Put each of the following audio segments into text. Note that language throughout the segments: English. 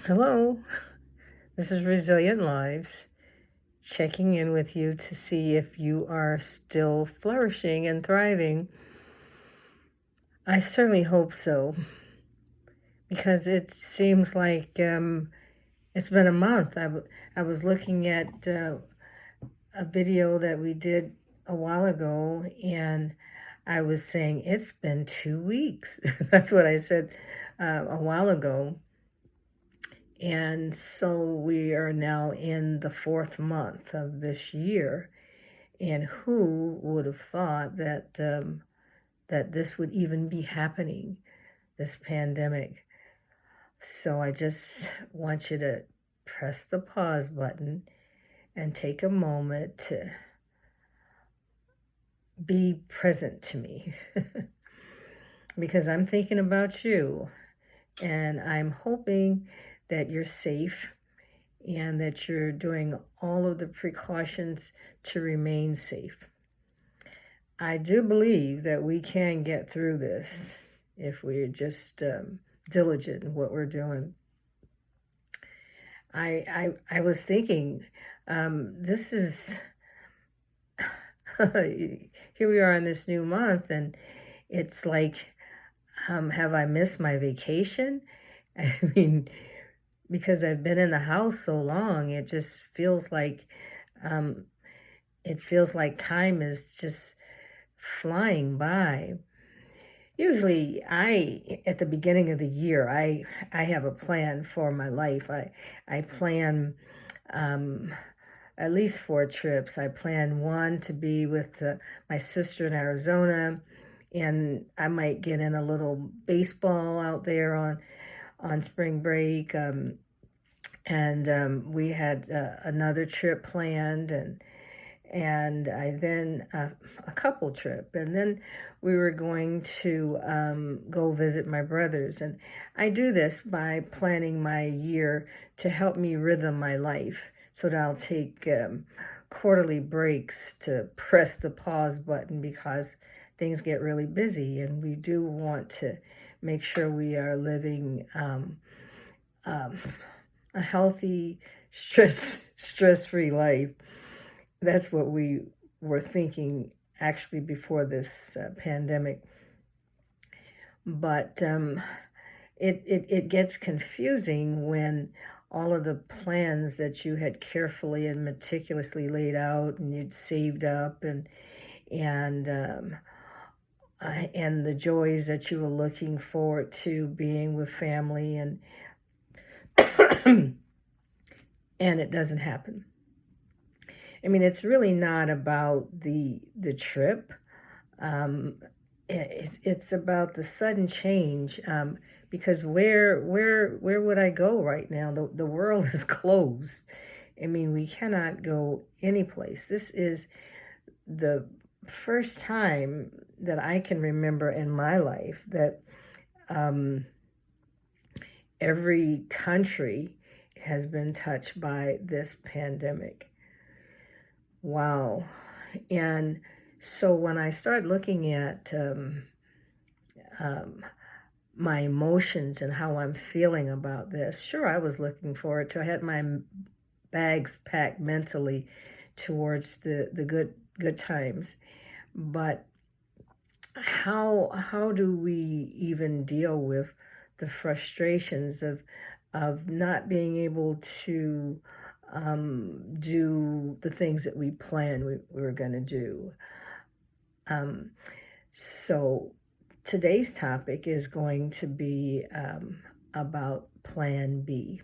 Hello, this is Resilient Lives, checking in with you to see if you are still flourishing and thriving. I certainly hope so, because it seems like it's been a month. I was looking at a video that we did a while ago, and I was saying it's been 2 weeks. That's what I said a while ago. And so we are now in the fourth month of this year. And who would have thought that this would even be happening, this pandemic? So I just want you to press the pause button and take a moment to be present to me because I'm thinking about you and I'm hoping that you're safe and that you're doing all of the precautions to remain safe. I do believe that we can get through this if we're just diligent in what we're doing. I was thinking, this is here we are in this new month, and it's like, have I missed my vacation? I mean, because I've been in the house so long, it just feels like um, time is just flying by. Usually, at the beginning of the year, I have a plan for my life. I plan um, at least 4 trips. I plan one to be with my sister in Arizona, and I might get in a little baseball out there on spring break. And we had another trip planned, and I then a couple trip, and then we were going to go visit my brothers. And I do this by planning my year to help me rhythm my life, so that I'll take quarterly breaks to press the pause button because things get really busy, and we do want to make sure we are living um, a healthy, stress-free life. That's what we were thinking actually before this pandemic. But it gets confusing when all of the plans that you had carefully and meticulously laid out and you'd saved up and and the joys that you were looking forward to being with family and and it doesn't happen. I mean, it's really not about the trip. Um, it's about the sudden change. Because where would I go right now? The world is closed. I mean, we cannot go any place. This is the first time that I can remember in my life that um, every country has been touched by this pandemic. Wow. And so when I started looking at um, my emotions and how I'm feeling about this, sure, I was looking forward to. I had my bags packed mentally towards the good times, but how do we even deal with the frustrations of not being able to do the things that we planned we were going to do? Um, so today's topic is going to be about Plan B.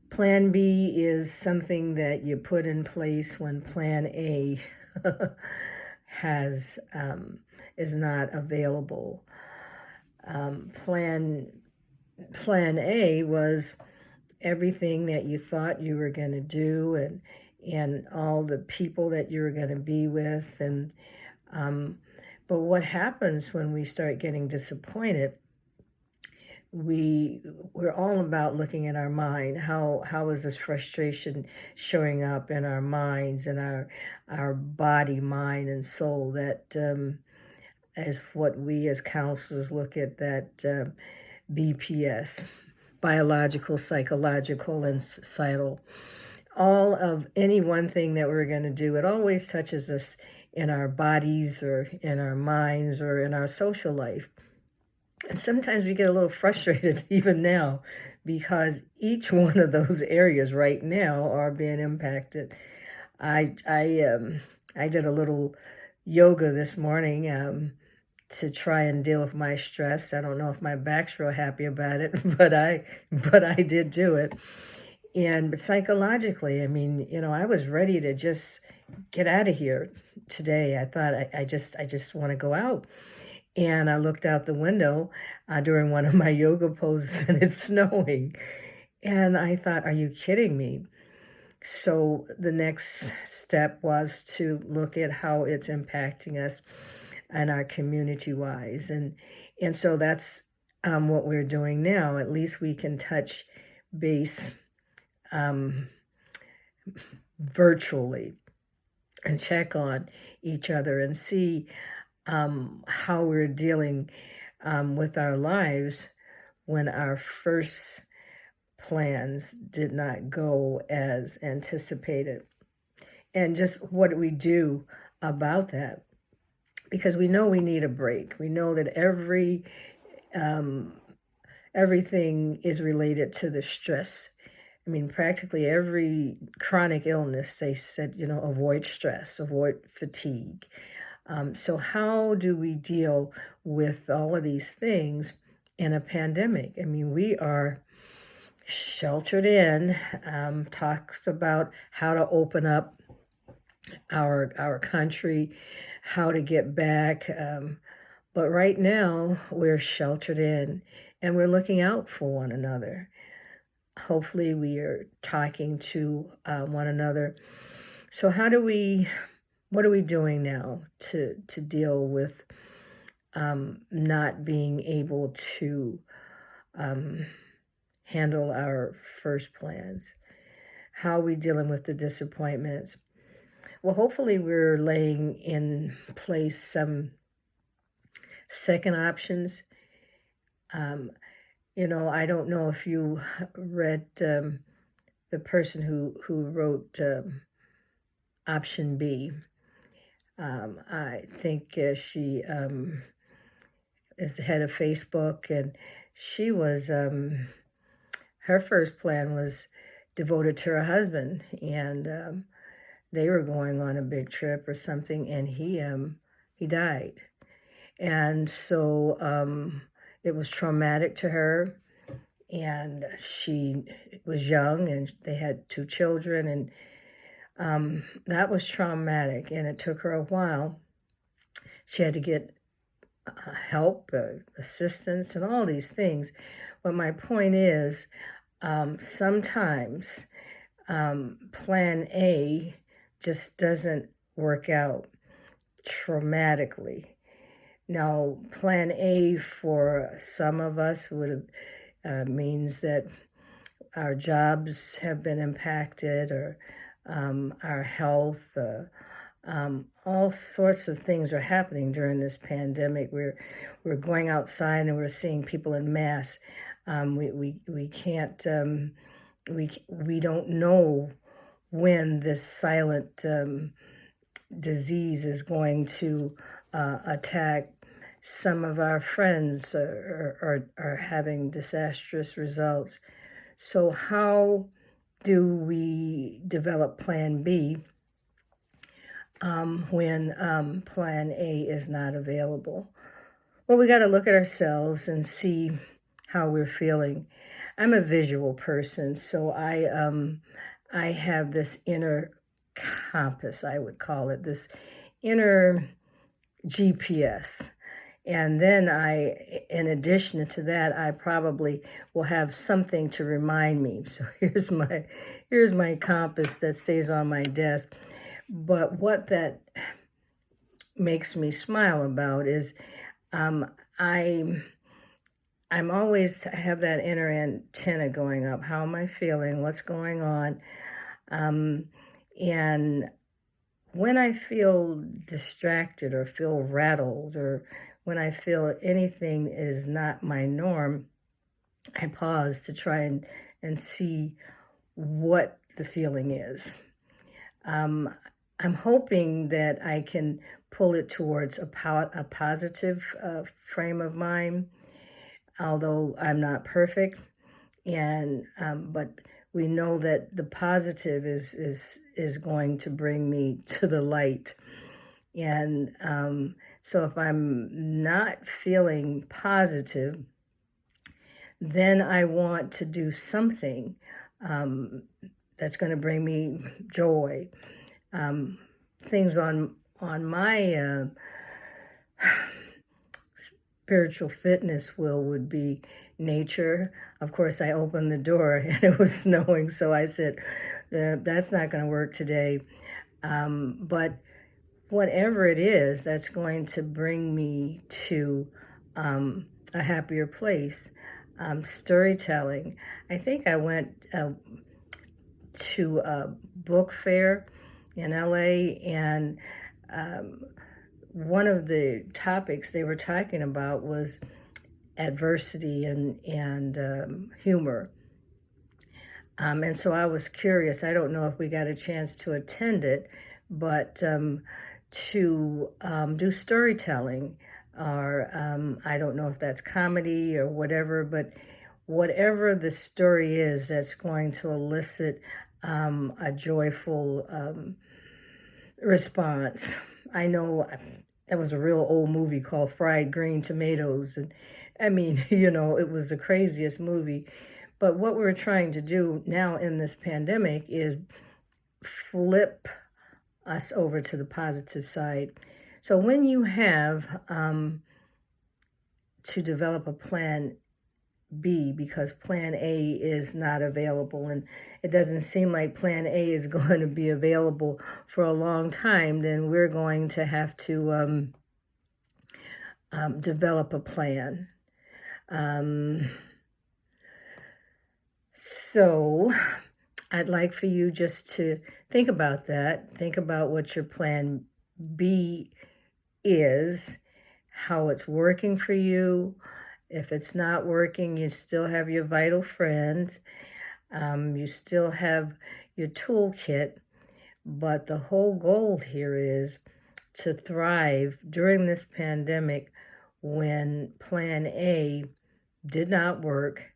Plan B is something that you put in place when Plan A has is not available. Plan A was everything that you thought you were going to do, and all the people that you were going to be with, and but what happens when we start getting disappointed? We're all about looking at our mind. How is this frustration showing up in our minds and our body, mind, and soul? That is what we as counselors look at, that BPS, biological, psychological, and societal. All of any one thing that we're going to do, it always touches us in our bodies or in our minds or in our social life. And sometimes we get a little frustrated even now because each one of those areas right now are being impacted. I did a little yoga this morning to try and deal with my stress. I don't know if my back's real happy about it, but I did do it. But psychologically, I mean, I was ready to just get out of here today. I thought I just want to go out. And I looked out the window during one of my yoga poses and it's snowing. And I thought, are you kidding me? So the next step was to look at how it's impacting us and our community wise. And so that's what we're doing now. At least we can touch base virtually and check on each other and see how we're dealing with our lives when our first plans did not go as anticipated. And just what do we do about that? Because we know we need a break. We know that everything is related to the stress. I mean, practically every chronic illness, they said, avoid stress, avoid fatigue. So how do we deal with all of these things in a pandemic? I mean, we are sheltered in, talks about how to open up our country, how to get back. But right now, we're sheltered in and we're looking out for one another. Hopefully, we are talking to one another. So what are we doing now to deal with not being able to handle our first plans? How are we dealing with the disappointments? Well, hopefully we're laying in place some second options. I don't know if you read the person who wrote option B. I think she is the head of Facebook, and she was, her first plan was devoted to her husband, and they were going on a big trip or something, and he died. And so it was traumatic to her, and she was young, and they had 2 children, and that was traumatic, and it took her a while. She had to get help, assistance, and all these things. But my point is, sometimes plan A just doesn't work out traumatically. Now, plan A for some of us means that our jobs have been impacted, or our health, all sorts of things are happening during this pandemic. We're going outside and we're seeing people in mass. We can't we don't know when this silent disease is going to attack. Some of our friends are having disastrous results. So how do we develop plan B when plan A is not available? Well, we got to look at ourselves and see how we're feeling. I'm a visual person, so I have this inner compass, I would call it, this inner GPS. And then in addition to that, I probably will have something to remind me. So here's my compass that stays on my desk. But what that makes me smile about is I'm always have that inner antenna going up. How am I feeling? What's going on? And when I feel distracted or feel rattled, or when I feel anything is not my norm, I pause to try and see what the feeling is. Um, I'm hoping that I can pull it towards a positive frame of mind, although I'm not perfect. And but we know that the positive is going to bring me to the light. And so if I'm not feeling positive, then I want to do something um, that's going to bring me joy. Um, things on my spiritual fitness wheel would be nature. Of course, I opened the door and it was snowing, so I said, "That's not going to work today." But whatever it is that's going to bring me to a happier place. Storytelling. I think I went to a book fair in LA, and um, one of the topics they were talking about was adversity and humor. And so I was curious. I don't know if we got a chance to attend it, but to do storytelling, or I don't know if that's comedy or whatever, but whatever the story is that's going to elicit a joyful response. I know that was a real old movie called Fried Green Tomatoes. And I mean, it was the craziest movie. But what we're trying to do now in this pandemic is flip us over to the positive side. So when you have to develop a plan B because plan A is not available, and it doesn't seem like plan A is going to be available for a long time, then we're going to have to develop a plan. So I'd like for you just to think about that. Think about what your plan B is, how it's working for you. If it's not working, you still have your vital friends. You still have your toolkit. But the whole goal here is to thrive during this pandemic when plan A did not work,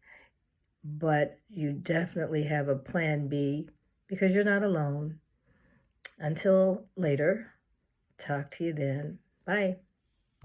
but you definitely have a plan B because you're not alone. Until later, talk to you then. Bye.